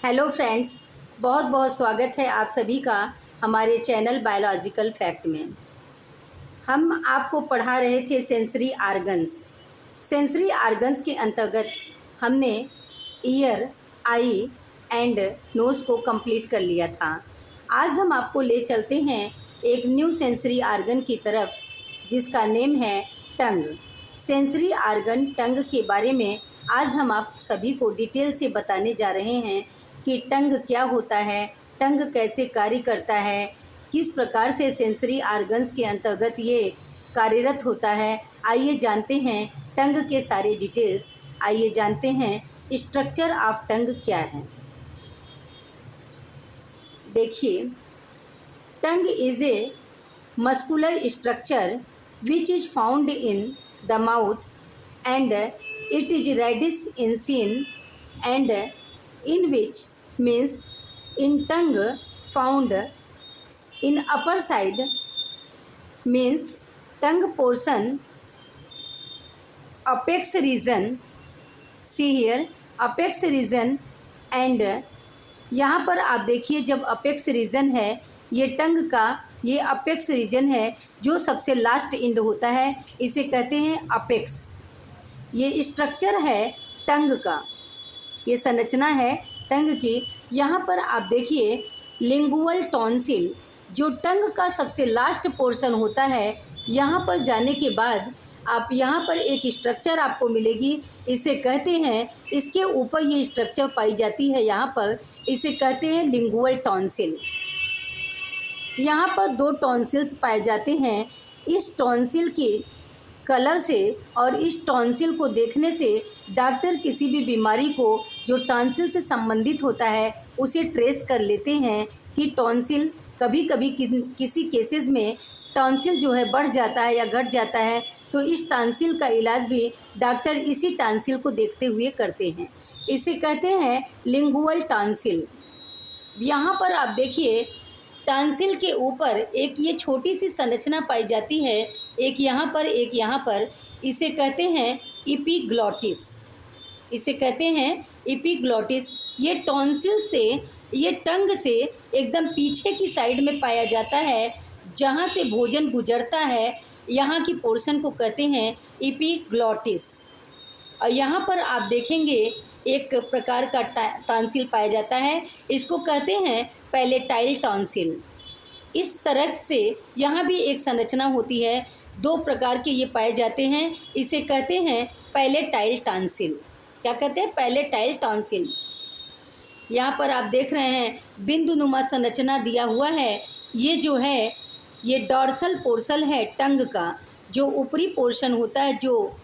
Hello friends, बहुत बहुत स्वागत है आप सभी का हमारे चैनल बायोलॉजिकल फैक्ट में। हम आपको पढ़ा रहे थे सेंसरी आर्गन्स। सेंसरी आर्गन्स के अंतर्गत हमने ईयर, आई एंड नोज़ को कंप्लीट कर लिया था। आज हम आपको ले चलते हैं एक न्यू सेंसरी आर्गन की तरफ जिसका नेम है टंग। सेंसरी आर्गन टंग के बारे में आज हम आप सभी को डिटेल से बताने जा रहे हैं कि टंग क्या होता है, टंग कैसे कार्य करता है, किस प्रकार से सेंसरी आर्गन्स के अंतर्गत ये कार्यरत होता है। आइए जानते हैं टंग के सारे डिटेल्स। आइए जानते हैं स्ट्रक्चर ऑफ टंग क्या है। देखिए, tongue is a muscular structure which is found in the mouth and it is reddish in skin and in which means in tongue found in upper side means tongue portion apex region, see here apex region and यहाँ पर आप देखिए जब apex reason है, ये टंग का ये apex reason है जो सबसे लास्ट एंड होता है, इसे कहते हैं अपेक्स। ये स्ट्रक्चर है टंग का, ये संरचना है टंग की। यहाँ पर आप देखिए लिंगुअल टॉन्सिल जो टंग का सबसे लास्ट पोर्शन होता है। यहाँ पर जाने के बाद आप यहाँ पर एक स्ट्रक्चर आपको मिलेगी, इसे कहते हैं, इसके ऊपर ये स्ट्रक्चर पाई जाती है यहाँ पर, इसे कहते हैं लिंगुअल टॉन्सिल। यहाँ पर दो टॉन्सिल्स पाए जाते हैं। इस टॉन्सिल के कलर से और इस टॉन्सिल को देखने से डॉक्टर किसी भी बीमारी को जो टॉन्सिल से संबंधित होता है उसे ट्रेस कर लेते हैं कि टॉन्सिल कभी कभी किसी केसेस में टॉन्सिल जो है बढ़ जाता है या घट जाता है, तो इस टॉन्सिल का इलाज भी डॉक्टर इसी टॉन्सिल को देखते हुए करते हैं। इसे कहते हैं लिंगुअल टॉन्सिल। यहाँ पर आप देखिए टॉन्सिल के ऊपर एक ये छोटी सी संरचना पाई जाती है, एक यहाँ पर एक यहाँ पर, इसे कहते हैं इपिग्लॉटिस। इसे कहते हैं इपिग्लॉटिस। ये टॉन्सिल से, ये टंग से एकदम पीछे की साइड में पाया जाता है, जहाँ से भोजन गुजरता है, यहाँ की पोर्शन को कहते हैं इपिग्लॉटिस। और यहाँ पर आप देखेंगे एक प्रकार का टॉन्सिल पाया जाता है, इसको कहते हैं पैलेटाइल टॉन्सिल। इस तरह से यहाँ भी एक संरचना होती है, दो प्रकार के ये पाए जाते हैं, इसे कहते हैं पैलेटाइल टॉन्सिल। क्या कहते हैं? पैलेटाइल टॉन्सिल। यहाँ पर आप देख रहे हैं बिंदुनुमा संरचना दिया हुआ है। ये जो है ये डॉर्सल पोर्शन है टंग का, जो ऊपरी पोर्शन होता है, जो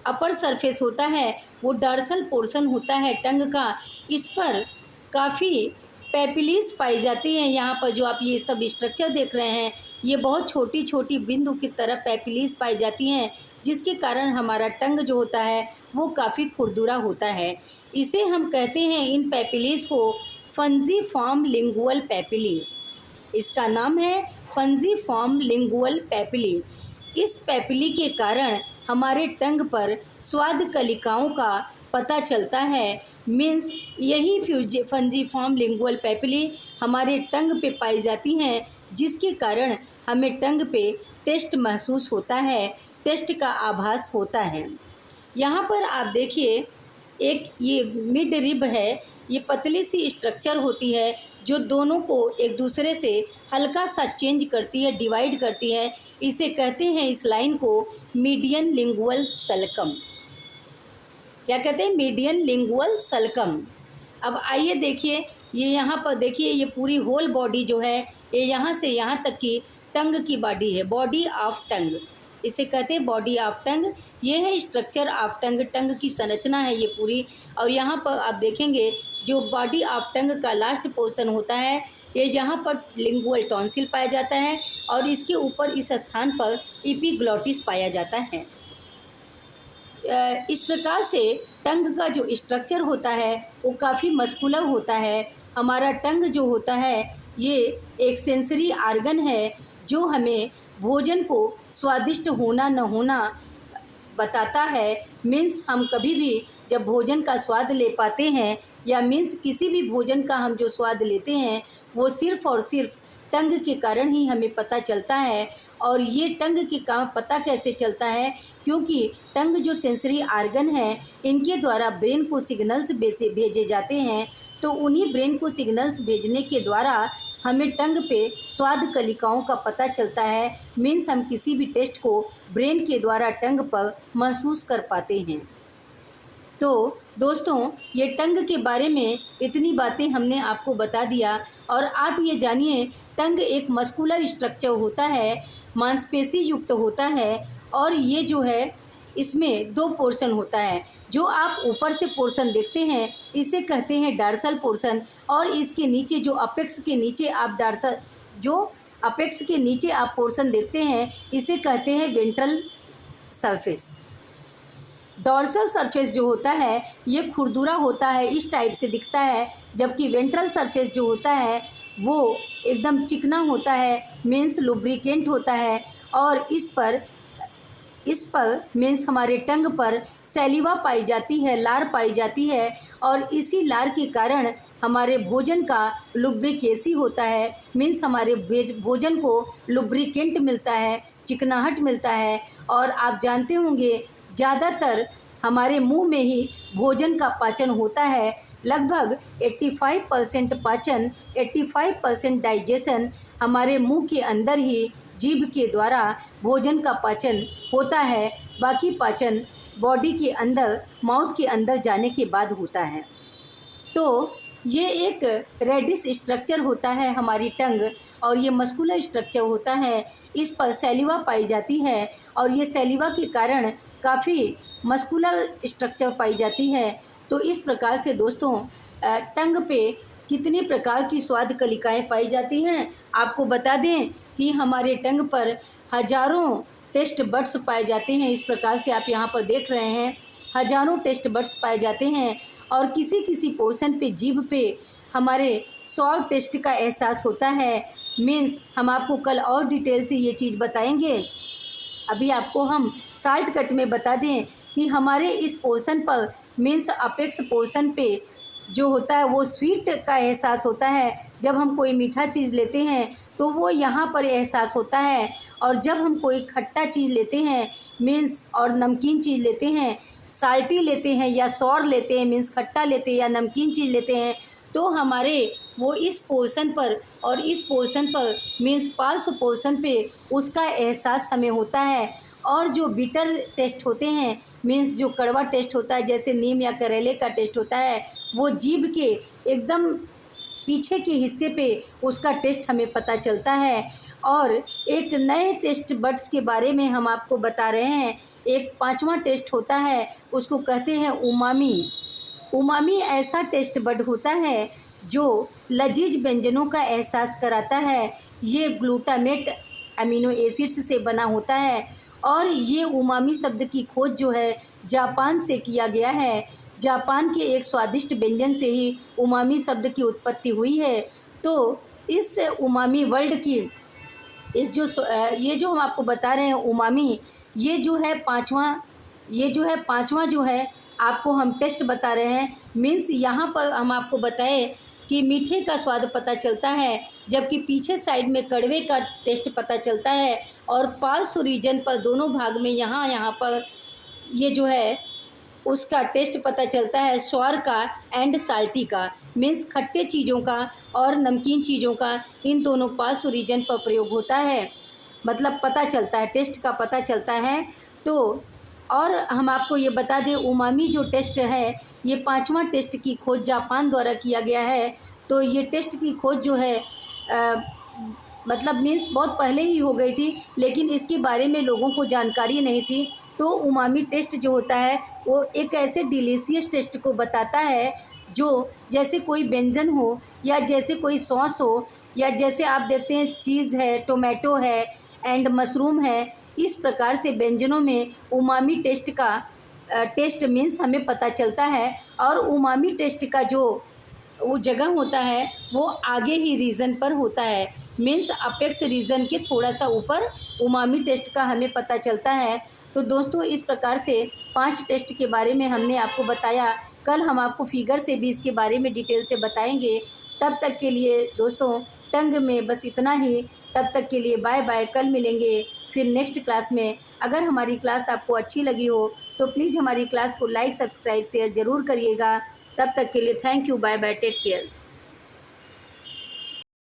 अपर सरफेस होता है, वो डॉर्सल पोर्शन होता है टंग का। इस पर काफ़ी पैपिलीज पाई जाती हैं। यहाँ पर जो आप ये सब स्ट्रक्चर देख रहे हैं, ये बहुत छोटी छोटी बिंदु की तरह पैपिलीज पाई जाती हैं, जिसके कारण हमारा टंग जो होता है वो काफ़ी खुरदुरा होता है। इसे हम कहते हैं, इन पैपिलीज को फंजीफॉर्म लिंगुअल पैपिली। इसका नाम है फंजीफॉर्म लिंगुअल पैपिली। इस पैपिली के कारण हमारे टंग पर स्वाद कलिकाओं का पता चलता है। मीन्स यही फंजीफॉर्म लिंगुअल पैपिली हमारे टंग पे पाई जाती हैं, जिसके कारण हमें टंग पे टेस्ट महसूस होता है, टेस्ट का आभास होता है। यहाँ पर आप देखिए एक ये मिड रिब है, ये पतली सी स्ट्रक्चर होती है जो दोनों को एक दूसरे से हल्का सा चेंज करती है, डिवाइड करती है। इसे कहते हैं, इस लाइन को मीडियन लिंगुअल सल्कम। क्या कहते हैं? Median lingual sulcus. अब आइए देखिए, ये यहाँ पर देखिए ये पूरी होल बॉडी जो है, ये यहाँ से यहाँ तक की टंग की बॉडी है, बॉडी ऑफ टंग। इसे कहते हैं बॉडी ऑफ टंग। ये है स्ट्रक्चर ऑफ टंग, टंग की संरचना है ये पूरी। और यहाँ पर आप देखेंगे जो बॉडी ऑफ टंग का लास्ट पोर्शन होता है, ये यहाँ पर लिंगुअल टॉन्सिल पाया जाता है और इसके ऊपर इस स्थान पर इपिग्लॉटिस पाया जाता है। इस प्रकार से टंग का जो स्ट्रक्चर होता है वो काफ़ी मस्कुलर होता है। हमारा टंग जो होता है ये एक सेंसरी आर्गन है जो हमें भोजन को स्वादिष्ट होना न होना बताता है। मीन्स हम कभी भी जब भोजन का स्वाद ले पाते हैं, या मीन्स किसी भी भोजन का हम जो स्वाद लेते हैं वो सिर्फ़ और सिर्फ टंग के कारण ही हमें पता चलता है। और ये टंग के काम पता कैसे चलता है, क्योंकि टंग जो सेंसरी आर्गन है इनके द्वारा ब्रेन को सिग्नल्स भेजे जाते हैं। तो उन्हीं ब्रेन को सिग्नल्स भेजने के द्वारा हमें टंग पे स्वाद कलिकाओं का पता चलता है। मीन्स हम किसी भी टेस्ट को ब्रेन के द्वारा टंग पर महसूस कर पाते हैं। तो दोस्तों, ये टंग के बारे में इतनी बातें हमने आपको बता दिया। और आप ये जानिए, टंग एक मस्कुलर स्ट्रक्चर होता है, मांसपेशी युक्त होता है। और ये जो है इसमें 2 पोर्शन होता है। जो आप ऊपर से पोर्शन देखते हैं इसे कहते हैं डार्सल पोर्शन, और इसके नीचे जो अपेक्स के नीचे आप पोर्शन देखते हैं इसे कहते हैं वेंट्रल सरफेस। डॉर्सल सरफेस जो होता है ये खुरदुरा होता है, इस टाइप से दिखता है, जबकि वेंट्रल सरफेस जो होता है वो एकदम चिकना होता है, मीन्स लुब्रिकेंट होता है। और इस पर मीन्स हमारे टंग पर सैलिवा पाई जाती है, लार पाई जाती है। और इसी लार के कारण हमारे भोजन का लुब्रिकेसी होता है, मीन्स हमारे भोजन को लुब्रिकेंट मिलता है, चिकनाहट मिलता है। और आप जानते होंगे ज़्यादातर हमारे मुंह में ही भोजन का पाचन होता है। लगभग 85% पाचन, 85% डाइजेशन हमारे मुंह के अंदर ही जीभ के द्वारा भोजन का पाचन होता है। बाकी पाचन बॉडी के अंदर, माउथ के अंदर जाने के बाद होता है। तो ये एक रेडिश स्ट्रक्चर होता है हमारी टंग, और ये मस्कुलर स्ट्रक्चर होता है। इस पर सैलिवा पाई जाती है, और ये सैलिवा के कारण काफ़ी मस्कुलर स्ट्रक्चर पाई जाती है। तो इस प्रकार से दोस्तों, टंग पे कितनी प्रकार की स्वाद कलिकाएँ पाई जाती हैं आपको बता दें कि हमारे टंग पर हजारों टेस्ट बड्स पाए जाते हैं। इस प्रकार से आप यहाँ पर देख रहे हैं, हजारों टेस्ट बड्स पाए जाते हैं। और किसी किसी पोर्शन पे, जीभ पे हमारे 100 टेस्ट का एहसास होता है। मीन्स हम आपको कल और डिटेल से ये चीज़ बताएंगे। अभी आपको हम शॉर्ट कट में बता दें कि हमारे इस पोर्शन पर, मीन्स अपेक्स पोर्शन पे जो होता है वो स्वीट का एहसास होता है। जब हम कोई मीठा चीज़ लेते हैं तो वो यहाँ पर एहसास होता है। और जब हम कोई खट्टा चीज़ लेते हैं, मीन्स और नमकीन चीज़ लेते हैं, साल्टी लेते हैं या सौर लेते हैं, मीन्स खट्टा लेते हैं या नमकीन चीज़ लेते हैं, तो हमारे वो इस पोर्शन पर और इस पोर्शन पर, मीन्स पार्श्व पोर्शन पे उसका एहसास हमें होता है। और जो बिटर टेस्ट होते हैं, मीन्स जो कड़वा टेस्ट होता है, जैसे नीम या करेले का टेस्ट होता है, वो जीभ के एकदम पीछे के हिस्से पे उसका टेस्ट हमें पता चलता है। और एक नए टेस्ट बड्स के बारे में हम आपको बता रहे हैं। एक 5वां टेस्ट होता है, उसको कहते हैं उमामी। उमामी ऐसा टेस्ट बड होता है जो लजीज व्यंजनों का एहसास कराता है। ये ग्लूटामेट अमीनो एसिड्स से बना होता है। और ये उमामी शब्द की खोज जो है जापान से किया गया है। जापान के एक स्वादिष्ट व्यंजन से ही उमामी शब्द की उत्पत्ति हुई है। तो इस उमामी वर्ल्ड की ये जो हम आपको बता रहे हैं उमामी, ये जो है पाँचवा जो है आपको हम टेस्ट बता रहे हैं। मीन्स यहाँ पर हम आपको बताएं कि मीठे का स्वाद पता चलता है, जबकि पीछे साइड में कड़वे का टेस्ट पता चलता है। और पार्श्व रीजन पर दोनों भाग में यहाँ पर ये जो है उसका टेस्ट पता चलता है स्वार का एंड साल्टी का। मीन्स खट्टे चीज़ों का और नमकीन चीज़ों का, इन दोनों पार्श्व रीजन पर प्रयोग होता है, मतलब पता चलता है, टेस्ट का पता चलता है। तो और हम आपको ये बता दें, उमामी जो टेस्ट है ये 5वां टेस्ट की खोज जापान द्वारा किया गया है। तो ये टेस्ट की खोज जो है मतलब मीन्स बहुत पहले ही हो गई थी, लेकिन इसके बारे में लोगों को जानकारी नहीं थी। तो उमामी टेस्ट जो होता है वो एक ऐसे डिलीशियस टेस्ट को बताता है जो जैसे कोई व्यंजन हो, या जैसे कोई सॉस हो, या जैसे आप देखते हैं चीज़ है, टोमेटो है एंड मशरूम है। इस प्रकार से व्यंजनों में उमामी टेस्ट का टेस्ट मीन्स हमें पता चलता है। और उमामी टेस्ट का जो वो जगह होता है वो आगे ही रीजन पर होता है। मीन्स अपेक्स रीजन के थोड़ा सा ऊपर उमामी टेस्ट का हमें पता चलता है। तो दोस्तों, इस प्रकार से 5 टेस्ट के बारे में हमने आपको बताया। कल हम आपको फिगर से भी इसके बारे में डिटेल से बताएंगे। तब तक के लिए दोस्तों टंग में बस इतना ही। तब तक के लिए बाय बाय। कल मिलेंगे फिर नेक्स्ट क्लास में। अगर हमारी क्लास आपको अच्छी लगी हो तो प्लीज़ हमारी क्लास को लाइक, सब्सक्राइब, शेयर ज़रूर करिएगा। तब तक के लिए thank you, bye bye, take care.